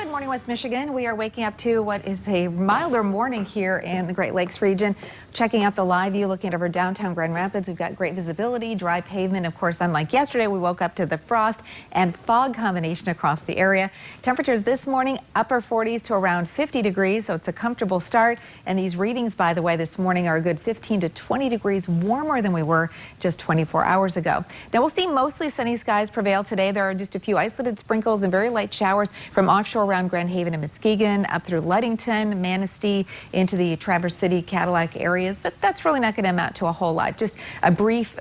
Good morning, West Michigan. We are waking up to what is a milder morning here in the Great Lakes region. Checking out the live view, looking over downtown Grand Rapids. We've got great visibility, dry pavement. Of course, unlike yesterday, we woke up to the frost and fog combination across the area. Temperatures this morning, upper 40s to around 50 degrees, so it's a comfortable start. And these readings, by the way, this morning are a good 15 to 20 degrees warmer than we were just 24 hours ago. Now, we'll see mostly sunny skies prevail today. There are just a few isolated sprinkles and very light showers from offshore around Grand Haven and Muskegon, up through Ludington, Manistee, into the Traverse City, Cadillac areas. But that's really not going to amount to a whole lot. Just a brief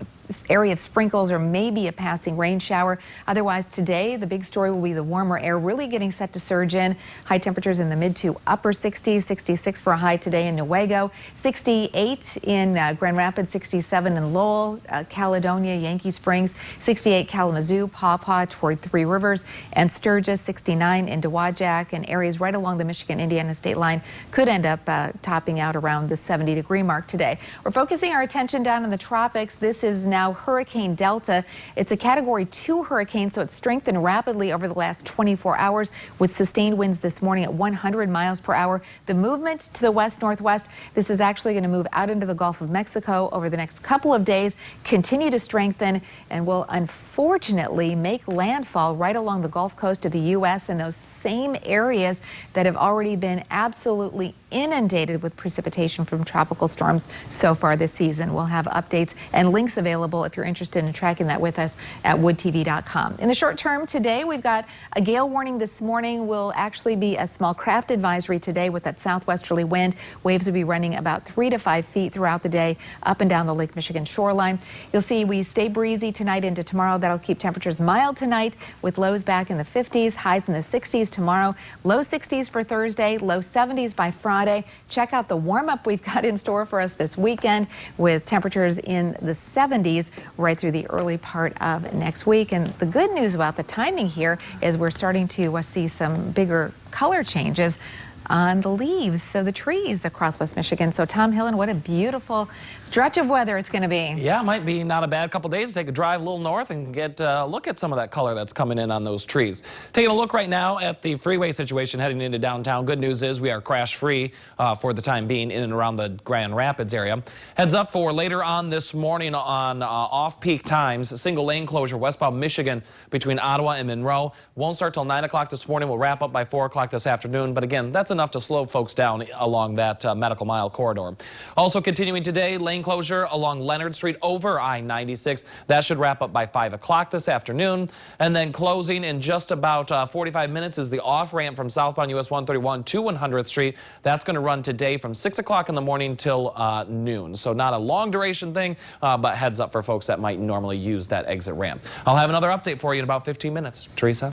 area of sprinkles or maybe a passing rain shower. Otherwise, today, the big story will be the warmer air really getting set to surge in. High temperatures in the mid to upper 60s, 66 for a high today in Newaygo, 68 in Grand Rapids, 67 in Lowell, Caledonia, Yankee Springs, 68 Kalamazoo, Paw Paw toward Three Rivers, and Sturgis, 69 in Dowagiac, and areas right along the Michigan-Indiana state line could end up topping out around the 70-degree mark today. We're focusing our attention down in the tropics. This is now Hurricane Delta. It's a Category 2 hurricane, so it's strengthened rapidly over the last 24 hours with sustained winds this morning at 100 miles per hour. The movement to the west-northwest, this is actually going to move out into the Gulf of Mexico over the next couple of days, continue to strengthen, and will unfortunately make landfall right along the Gulf Coast of the U.S. in those same areas that have already been absolutely inundated with precipitation from tropical storms so far this season. We'll have updates and links available if you're interested in tracking that with us at woodtv.com. In the short term today, we've got a gale warning this morning. Will actually be a small craft advisory today with that southwesterly wind. Waves will be running about 3 to 5 feet throughout the day up and down the Lake Michigan shoreline. You'll see we stay breezy tonight into tomorrow. That'll keep temperatures mild tonight with lows back in the 50s, highs in the 60s tomorrow. Low 60s for Thursday, low 70s by Friday. Check out the warm-up we've got in store for us this weekend with temperatures in the 70s right through the early part of next week. And the good news about the timing here is we're starting to see some bigger color changes on the leaves, so the trees across West Michigan. So Tom Hillen, what a beautiful stretch of weather it's going to be. Yeah, it might be not a bad couple days to take a drive a little north and get a look at some of that color that's coming in on those trees. Taking a look right now at the freeway situation heading into downtown. Good news is we are crash free for the time being in and around the Grand Rapids area. Heads up for later on this morning on off-peak times, single lane closure westbound Michigan between Ottawa and Monroe. Won't start till 9 o'clock this morning. We'll wrap up by 4 o'clock this afternoon. But again, that's enough to slow folks down along that medical mile corridor. Also continuing today, lane closure along Leonard Street over I-96. That should wrap up by 5 o'clock this afternoon. And then closing in just about 45 minutes is the off-ramp from southbound US 131 to 100th Street. That's going to run today from 6 o'clock in the morning till noon. So not a long duration thing, but heads up for folks that might normally use that exit ramp. I'll have another update for you in about 15 minutes. Teresa?